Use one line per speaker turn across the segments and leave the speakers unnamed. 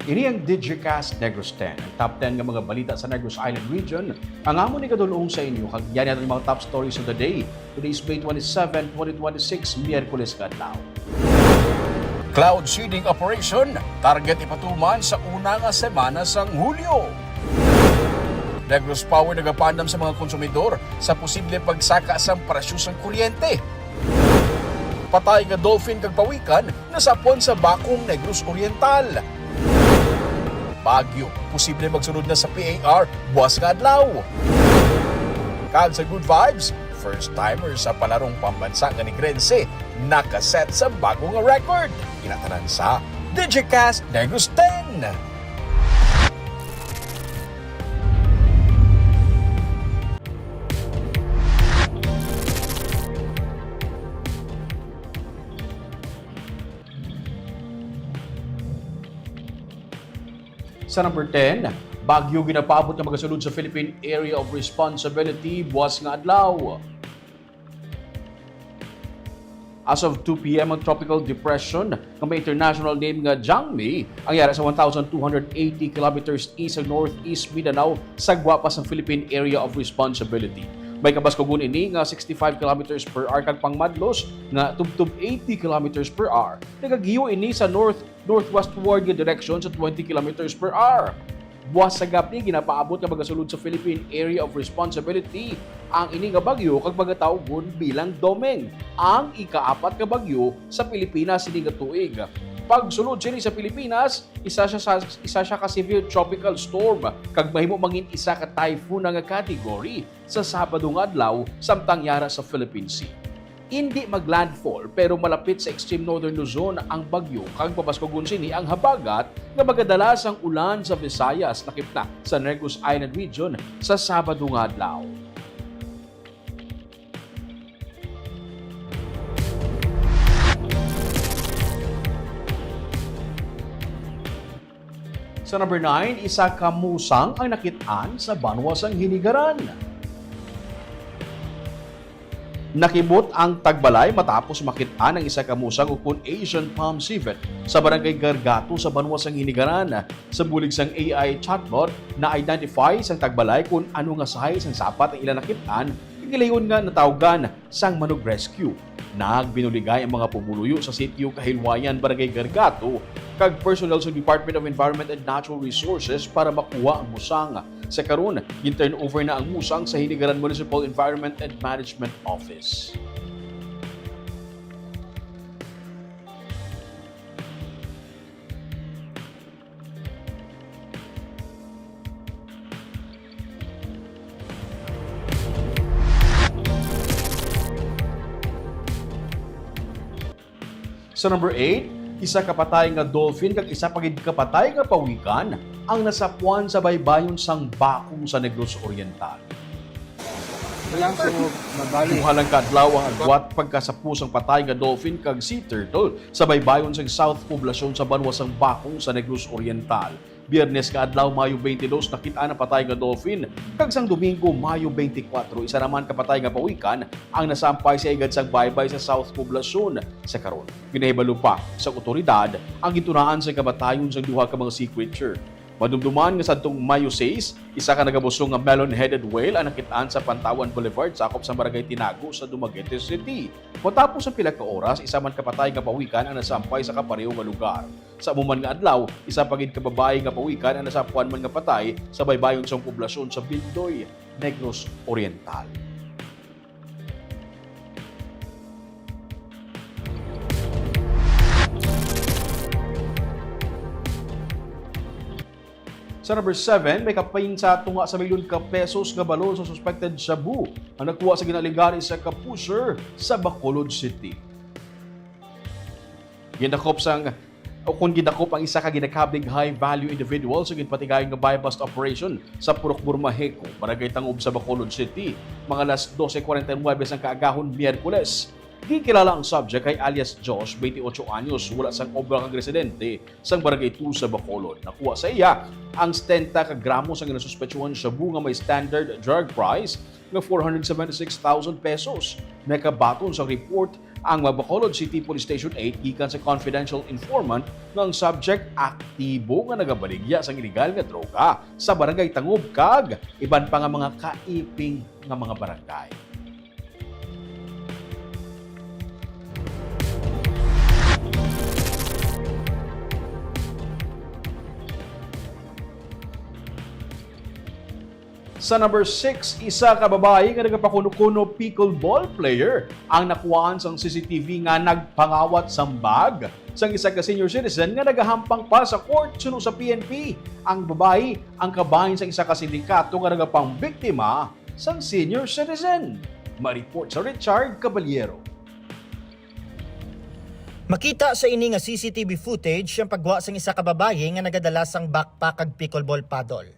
Ini ang Digicast Negros X, ang top 10 nga mga balita sa Negros Island region. Ang amon ni kadulong sa inyo, kagyan natin mga top stories of the day. Today is May 27, 2026, Miyerkules kadlaw.
Cloud seeding operation, target ipatuman sa una nga semana sang Hulyo. Negros Power nagapandam sa mga konsumidor sa posible pagsaka sa presyo sang kuryente. Patay nga dolphin kag pawikan nasapon sa bakong Negros Oriental. Bagyo, posible magsunod na sa PAR buwas nga adlaw. Kag sa good vibes, first-timer sa palarong pambansa nga Negrense, nakaset sa bagong record. Inatanan sa Digicast Negros X.
Sa number 10, bagyo ginapabot nga magasulod sa Philippine Area of Responsibility buwas nga adlaw. As of 2 p.m. ang tropical depression nga may international name nga Jangmi ang yara sa 1,280 kilometers east ng northeast Mindanao sagwa pa sa Philippine Area of Responsibility. May kabaskogon ini nga 65 kilometers per hour kag pangmadlos nga tubtub 80 kilometers per hour. Nagagiyo ini sa northwestward nga direction sa 20 kilometers per hour. Buwas sa gabi ginapaabot nga magasulod sa Philippine Area of Responsibility ang ini nga bagyo kag magatawgon bilang Domeng, ang ikaapat nga bagyo sa Pilipinas ini nga tuig. Pagsulod sini sa Pilipinas, isa siya ka severe tropical storm kag mahimo mangin isa ka typhoon nga category sa Sabado nga adlaw samtang yara sa Philippine Sea. Hindi maglandfall pero malapit sa extreme northern Luzon ang bagyo kag pabaskogon sini ang habagat nga magadalas ang ulan sa Visayas nakipna sa Negros Island region sa Sabado nga adlaw. Sa number 9, isa ka musang ang nakitaan sa banwasang hinigaran. Nakibot ang tagbalay matapos makitaan ng isa ka musang upon Asian palm civet sa barangay Gargato sa banwasang hinigaran. Sa bulig sang AI chatbot na identify sang tagbalay kung ano nga sahay sang sapat ang ilang nakitaan, igilayon nga natawgan sang Manog Rescue. Nagbinuligay ang mga pumuluyo sa sitio Kahilwayan, Barangay Gargato, kag personnel sa Department of Environment and Natural Resources para makuha ang musang. Sa karon, turn over na ang musang sa Hinigaran Municipal Environment and Management Office. Sa number 8, isa kapatay nga dolphin kag isa pagid kapatay nga pawikan ang nasapuan sa baybayon sang bakong sa Negros Oriental. Kuhalang kadlaw ang agwat pagkasapusang patay nga dolphin kag sea turtle sa baybayon sang South Poblasyon sa banwasang bakong sa Negros Oriental. Biyernes ka adlaw Mayo 22 nakita na patay nga dolphin kag sang Domingo Mayo 24 isa naman kapatay nga pawikan ang nasampay sa igad sang baybay sa South Poblasyon. Sa karon ginahibalo pa sa otoridad ang gitunaan sa kamatayon sang duha ka mga sea creature. Madumduman nga sadtong Mayo 6, isa ka nagabusong nga melon-headed whale ang nakitaan sa Pantawan Boulevard sakop sa Barangay Tinago sa Dumaguete City. Matapos ang pila ka oras, isa man kapatay nga pawikan ang nasampay sa kapareho nga lugar. Sa amuman nga adlaw, isa pagid ka babae nga pawikan ang nasapuan man nga patay sa baybayon sang poblasyon sa Bildoy, Negros Oriental. Sa number 7, may kapain sa tunga sa milyon ka pesos nga balon sa suspected shabu ang nakuha sa ginaligari sa Kapusher sa Bacolod City. Gidakop ang isa ka ginakabig high-value individual sa ginpatigay nga buy-bust operation sa Purok Burmaheco, Barangay Tangob sa Bacolod City, mga alas 12:49 ang kaagahon Miyerkules. Gikilala ang subject kay alias Josh, 28 anyos, wala sang obra kang residente sang Barangay 2 sa Bacolod. Nakuha sa iya ang 70 ka gramos ang ginasuspetsuhan shabu nga may standard drug price nga 476,000 pesos. Nakabaton sa report ang Bacolod City Police Station 8 gikan sa confidential informant nga ang subject aktibo nga nagabaligya sa illegal nga droga sa barangay Tangub kag iban pa nga mga kaiping nga mga barangay. Sa number 6, isa ka babae nga nagapakuno-kuno pickleball player ang nakuhaan sa CCTV nga nagpangawat sa bag sang isa ka senior citizen nga nagahampang pa sa court suno sa PNP. Ang babae ang kabahin sa isa ka sindikato nga nagapang biktima sang senior citizen. Ma-report sa Richard Caballero.
Makita sa ini nga CCTV footage ang pagwa sang isa ka babae nga nagadala sang backpack kag pickleball paddle.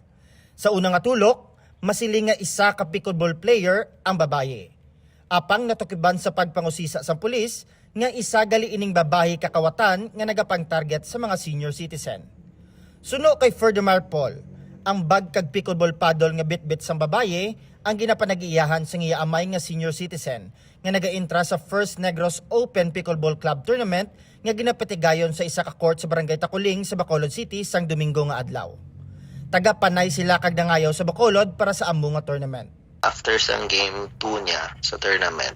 Sa unang nga tulok, masiling nga isa ka pickleball player ang babaye. Apang natukiban sa pagpangusisa sa pulis nga isa gali ining babae kakawatan nga nagapang target sa mga senior citizen. Suno kay Ferdinand Paul, ang bag kag pickleball paddle nga bitbit sang babaye ang ginapanag-iyahan sa iya amay nga senior citizen nga nagaintra sa First Negros Open Pickleball Club Tournament nga ginapatigayon sa isa ka court sa Barangay Takuling sa Bacolod City sang Domingo nga adlaw. Taga-Panay sila kag nangayaw sa Bacolod para sa ammo nga tournament.
After sang game 2 niya sa tournament,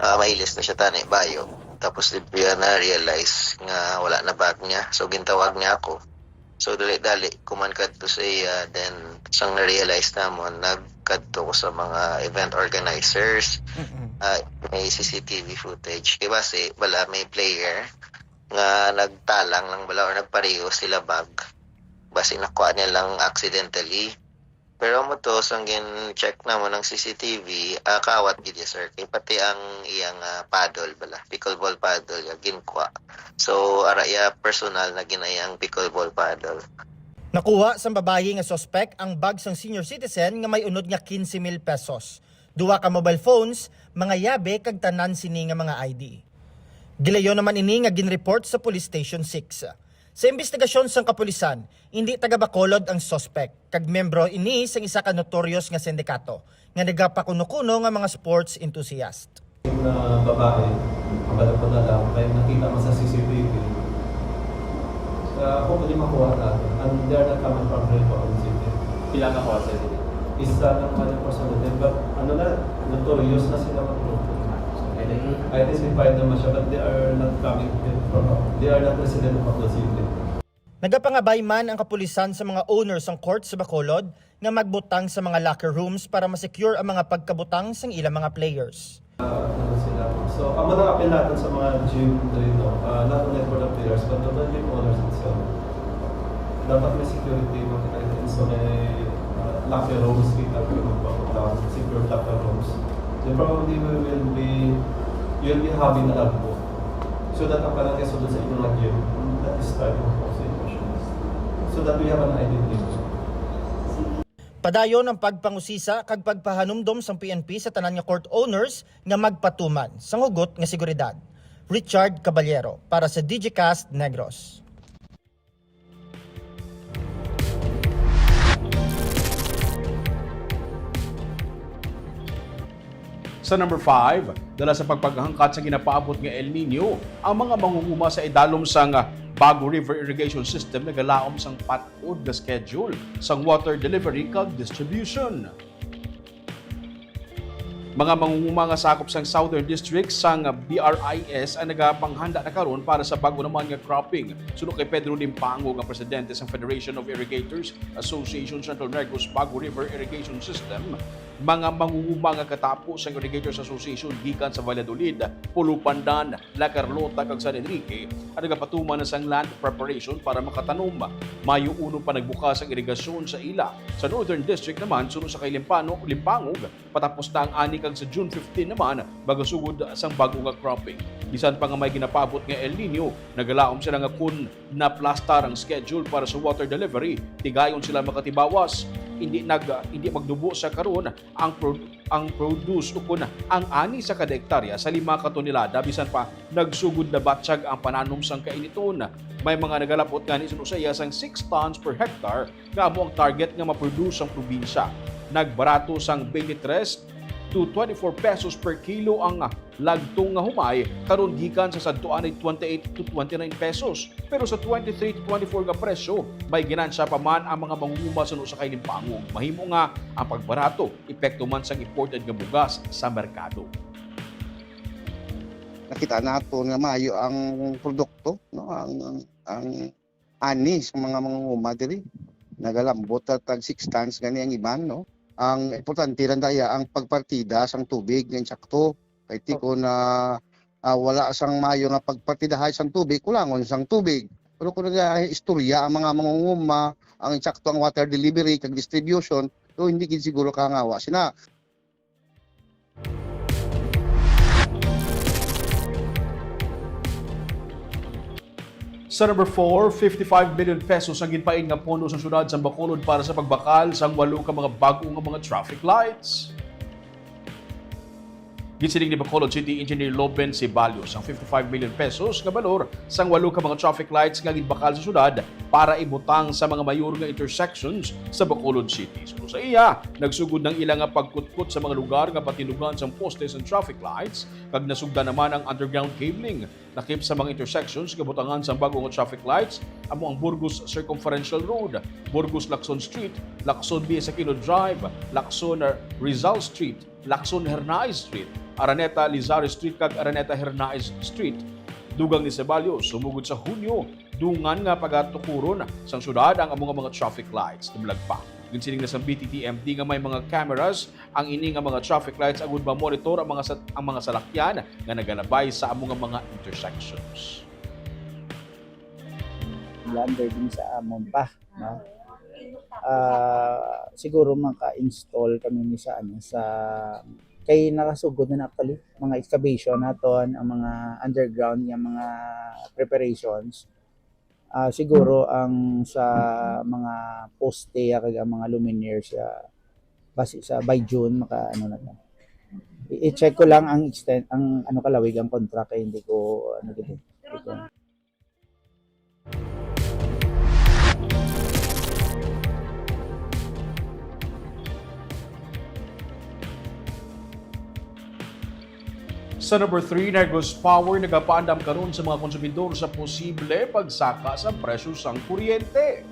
mailis na siya tanay bayo. Tapos di niya na-realize nga wala na bag niya. So gintawag niya ako. So dali-dali, kuman kadto sa iya. Then sang na-realize namon, nagkadto ko sa mga event organizers. May CCTV footage. Kaya base, wala may player nga nagtalang lang bala or nagpareho sila bag. Basi nakuha niya lang accidentally. Pero mo to, sang check na mo ng CCTV, kawat gid sir. Kay pati ang iyang paddle bala, pickleball paddle, ginkuha. So, araya personal na ginayang pickleball paddle.
Nakuha sa babae nga suspect ang bag sang senior citizen nga may unod nga 15,000 pesos. Duwa ka mobile phones, mga yabe kag tanan sini nga mga ID. Gilayon naman ini nga ginreport sa Police Station 6. Sa investigasyon sang kapulisan, hindi taga Bacolod ang suspect, kag membro ini sang isa ka notorious nga sindikato nga nagapakuno-kuno nga mga sports enthusiast.
Na babae, ang ko na lang, kaya nakita mo sa CCTV. Kung pwede makuha natin, and they are not coming from Bacolod City.
Ilang nakuha sa dito?
Isa ng mga personality, but ano na, notorious na sila mag-group. Identified naman siya, but they are not coming from, they are not resident of Bacolod City.
Nagapangabay man ang kapulisan sa mga owners ng court sa Bacolod nga magbutang sa mga locker rooms para ma-secure ang mga pagkabutang sa ilang mga players.
So, ang mga apel natin sa mga gym dito, not only for the players, but the gym owners itself. Dapat may security, so may locker rooms, kita ko magpaputang, secure locker rooms. Then probably you'll be having a logbook. So that ang parang keso doon sa inyong gym, that is starting of the emotions. So that we have an identity.
Padayon ang pagpangusisa kag pagpahanumdom sang PNP sa tanan nga court owners nga magpatuman sang hugot nga seguridad. Richard Caballero para sa Digicast Negros.
Sa number 5, dala sa pagpaghangkat sa ginapaabot nga El Nino, ang mga mangunguma sa idalom sang Bago River Irrigation System nagalaom sang patod na schedule sang water delivery kag distribution. Mga mangunguma nga sakop sang Southern District sang BRIS ang nagapanghanda na karon para sa bago naman nga cropping. Suno kay Pedro Limpango nga presidente sang Federation of Irrigators Association Central Negros Bago River Irrigation System, mga mangunguma nga katapo sang Irrigators Association gikan sa Valladolid, Pulupandan, La Carlota kag San Enrique ang nagapatuman na sang land preparation para makatanom. Mayo 1 pa nagbukas ang irigasyon sa ila. Sa Northern District naman suno sa kay Limpangog, patapos na ang ani kag sa June 15 naman bagasugod sang bago nga cropping. Bisan pa nga may ginapabot nga El Nino, nagalaom sila nga kun na plastar ang schedule para sa water delivery, tigayon sila makatibawas. Hindi magdubo sa karon ang produce o kun ang ani sa kada hektarya sa 5 ka tonelada bisan pa nagsugod na batsyag ang pananom sang kainiton. May mga nagalapot gani suno sa iya sang 6 tons per hectare nga amo ang target nga ma-produce ang probinsya. Nagbarato sang 23 to 24 pesos per kilo ang lagtong nga humay karon gikan sa sadtuan ay 28 to 29 pesos. Pero sa 23 to 24 nga presyo, may ginansya pa man ang mga mangunguma sa kay limpangong. Mahimo nga ang pagbarato epekto man sa imported nga bugas sa merkado.
Nakita nato nga maayo ang produkto, no, ang ani sa mga mangunguma diri nagalambot at tag 6 tons gani ang iban, no. Ang importante ran daya ang pagpartida sang tubig ng sakto kay ti ko na wala sang maayo nga pagpartidahay sang tubig kulangon sang tubig. Pero kung istorya ang mga mangunguma ang sakto ang water delivery kag distribution, so hindi gid siguro kangawa sina.
Sa number 4, 55 million pesos ang ginpain nga pondo sa syudad sa Bacolod para sa pagbakal sa 8 ka mga bagong nga mga traffic lights. Gisiling ni Bacolod City Engineer Loben Ceballos ang 55 million pesos nga balor sang 8 ka mga traffic lights nga ginbakal sa syudad para ibutang sa mga mayor nga intersections sa Bacolod City. So sa iya, nagsugod ng ilang nga pagkutkot sa mga lugar nga patinugan sa postes and traffic lights kag nasugda naman ang underground cabling nakip sa mga intersections nga butangan sa bagong traffic lights amo ang Burgos Circumferential Road, Burgos Lacson Street, Lacson B. Aquino Drive, Lacson Rizal Street, Lacson Hernaez Street, Araneta Lizares Street kag Araneta Hernaez Street. Dugang ni Ceballos, sumugod sa Hunyo, dungan nga pagatukuron sa syudad ang among mga traffic lights. Dumlag pa. Ginsiling na sa BTTMD nga may mga cameras ang ini nga mga traffic lights agud ba monitor ang mga salakyan nga nagalabay sa among mga intersections.
Lander din sa amon pa, no? Siguro maka-install kami ni sa kay nakasugod na actually mga excavation naton ang mga underground yung mga preparations. Siguro ang sa mga poste kag ang mga luminaires base sa by June maka ano na to. I-check ko lang ang extent ang kalawig ang contract kay hindi ko dito.
Sa number 3, Negros Power nagapaandam karon sa mga konsumidor sa posible pagsaka sa presyo sang kuryente.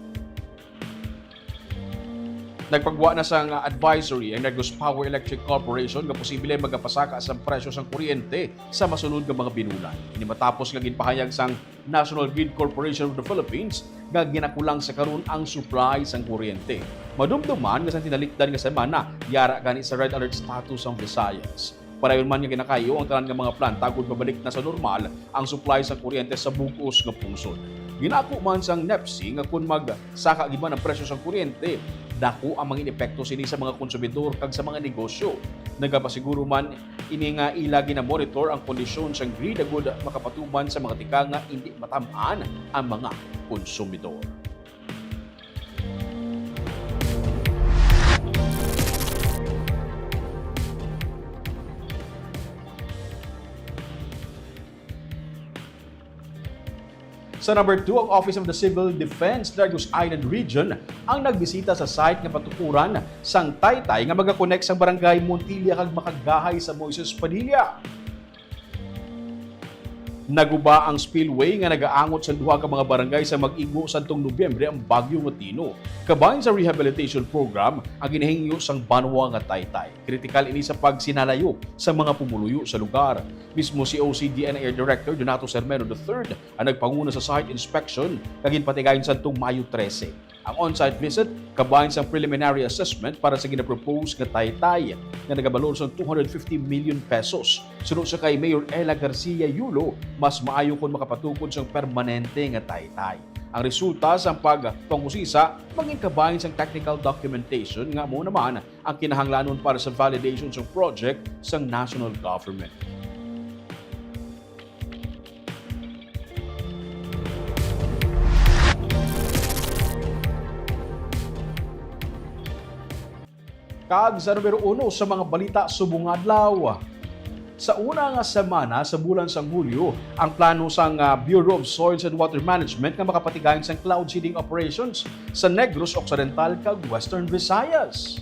Nagpagwa na sang advisory ang Negros Power Electric Corporation nga posible magapasaka sa presyo sang kuryente sa masunod nga mga binulan. Ini matapos nga ginpahayag sang National Grid Corporation of the Philippines nga ginakulang sa karon ang supply sang kuryente. Madumduman nga sa tinalikdan nga semana yara gani sa red alert status ang Visayas. Parayon man nga ginakayo ang tanan nga mga planta kung babalik na sa normal ang supply sa kuryente sa bugos nga pungsod. Ginako man sang NEPC nga kung magsaka giban ang presyo sa kuryente, dako ang mga epekto sini sa mga konsumidor kag sa mga negosyo. Nagapasiguro man ini nga ila gina-monitor ang kondisyon sang grid agud makapatuman sa mga tika nga hindi matam-an ang mga konsumidor. Sa number 2, ang Office of the Civil Defense Negros Island Region ang nagbisita sa site nga patukuran sang Taytay nga magakonect sa barangay Montilla kag makagahay sa Moises Padilla. Naguba ang spillway nga nagaangot sa duha ka mga barangay sa mag-igo santong Nobyembre ang Bagyo Matino. Kabahin sa rehabilitation program ang ginahingyo sang Banwa nga Taytay. Kritikal ini sa pagsinalayo sa mga pumuluyo sa lugar. Mismo si OCDNR Director Donato Sermeno III ang nagpanguna sa site inspection kag ginpatigayon santong Mayo 13. Ang on-site visit kabahin sa preliminary assessment para sa ginapropose nga Taytay nga nagabalor sa 250 million pesos. Sunod sa kay Mayor Ella Garcia Yulo, mas maayo kung makapatukod sa permanente nga Taytay. Ang resulta sa pagpangusisa maging kabahin sa technical documentation nga mo naman ang kinahanglanon para sa validation sa project sa national government. Kag sa numero 1 sa mga balita subong adlaw. Sa una nga semana sa bulan sang Hulyo, ang plano sang Bureau of Soils and Water Management nga makapatigayon sang cloud seeding operations sa Negros Occidental kag Western Visayas.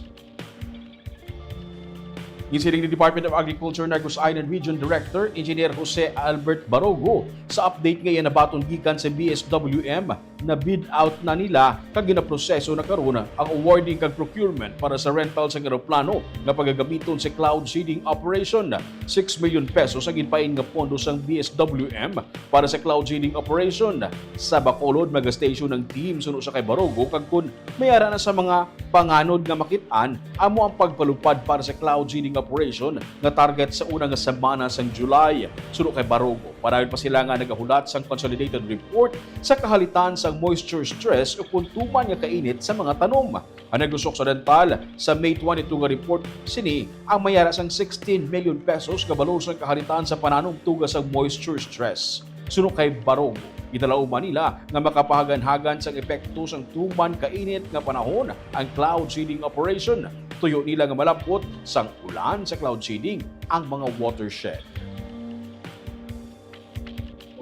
Gisiling ni Department of Agriculture Negros Island Region Director Engineer Jose Albert Barogo sa update ngayon na baton gikan sa BSWM na bid out na nila kag ginaproseso na karon ang awarding kag procurement para sa rental sa eroplano nga pagagamiton sa cloud seeding operation. 6 million pesos ang ginpain nga pondo sang BSWM para sa cloud seeding operation. Sa Bacolod magastation ng team suno sa kay Barogo kag kun mayara na sa mga panganod nga makitaan amo ang pagpalupad para sa cloud seeding operation nga target sa unang semana sang July. Suno kay Barogo, parayon pa sila nga nagahulat sang consolidated report sa kahalitan sang moisture stress o kuntuman nga kainit sa mga tanom. Ang Negros Occidental sa May 22 nga report sini ang mayara sang 16 million pesos kabalo sa kahalitan sa pananong tugas sa moisture stress. Suno kay Barogo, gidalaw Manila nga makapahagan-hagan sang epekto sang tuman kainit nga panahon ang cloud seeding operation. Tuyo nila nga malapot sang ulan sa cloud seeding ang mga watershed.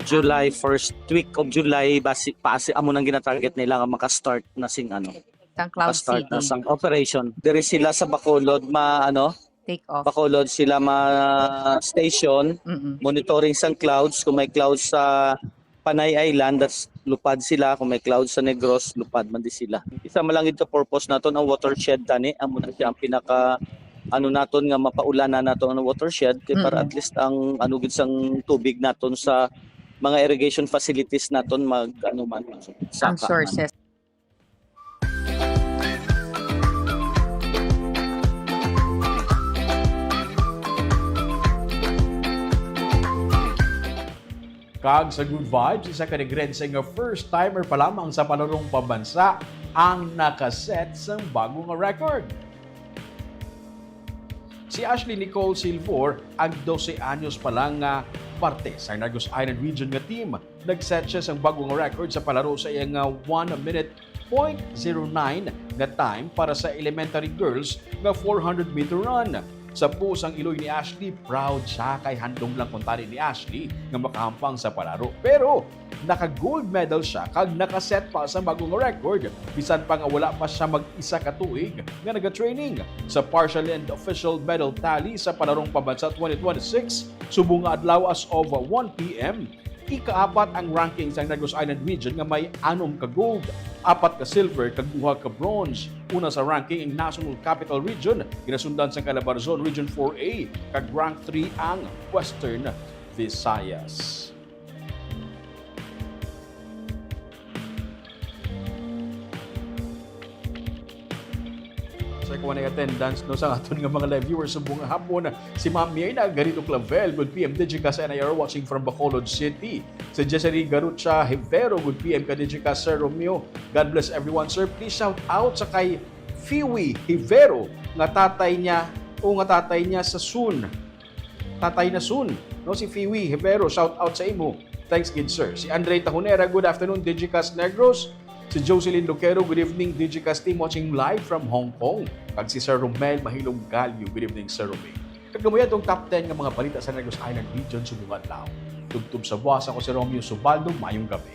July, first week of July, paasi amo nang gina-target nila nga maka-start na sing
Sang cloud
start na
seeding.
sang operation. Diri sila sa Bacolod
Take off.
Bacolod sila station monitoring sang clouds. Kung may clouds sa Panay Island, that's lupad sila. Kung may clouds sa Negros, lupad man di sila. Isa man lang ito purpose naton ang watershed tani. Amo na siya ang pinaka naton nga mapaulanan naton ang watershed kay para at least ang gid sang tubig naton sa mga irrigation facilities naton
Ang
saka.
sources.
Kag sa Good Vibes, isa ka nagrense nga first timer pa lamang sa palarong pambansa ang nakaset sang bagong record. Si Ashley Nicole Silvor, ang 12 anyos pa lang nga parte sa Negros Island Region nga team. Nag-set siya sang bagong record sa palaro sa iyang 1 minute .09 nga time para sa elementary girls nga 400 meter run. Sa pusang iloy ni Ashley, proud siya kay handong lang kuntari ni Ashley nga makahampang sa palaro. Pero naka-gold medal siya kag nakaset pa sa bagong record bisan pa nga wala pa siya mag-isa ka tuig nga naga-training. Sa partial and official medal tally sa palarong pambansa 2026, subong nga adlaw as of 1 p.m. Ika-4 ang ranking sa Negros Island Region nga may 6 ka gold, 4 ka silver, kag 2 ka bronze. Una sa ranking ang National Capital Region, ginasundan sa Calabarzon Region 4A, kag rank 3 ang Western Visayas. Sa kuha na attendance no sa aton nga mga live viewers sa buong hapon, si Ma'am Mirna Garito Clavel, good PM Digicast NIR watching from Bacolod City. Si Jessery Garucha Hivero, good PM ka Digicast Sir Romeo. God bless everyone, sir. Please shout out sa kay Fiwi Hivero nga tatay niya sa Sun. Tatay na Sun, no, si Fiwi Hivero, shout out sa imo. Thanks good sir. Si Andre Tahonera, good afternoon Digicast Negros. Si Jocelyn Luquero, good evening Digicast team watching live from Hong Kong. Kag si Sir Romel Mahilong Galyo, good evening Sir Romel. Kagamuyan itong top 10 ng mga balita sa Negros Island Region subungan lao. Tugtub sa buwas ako si Romeo Subaldo, mayong gabi.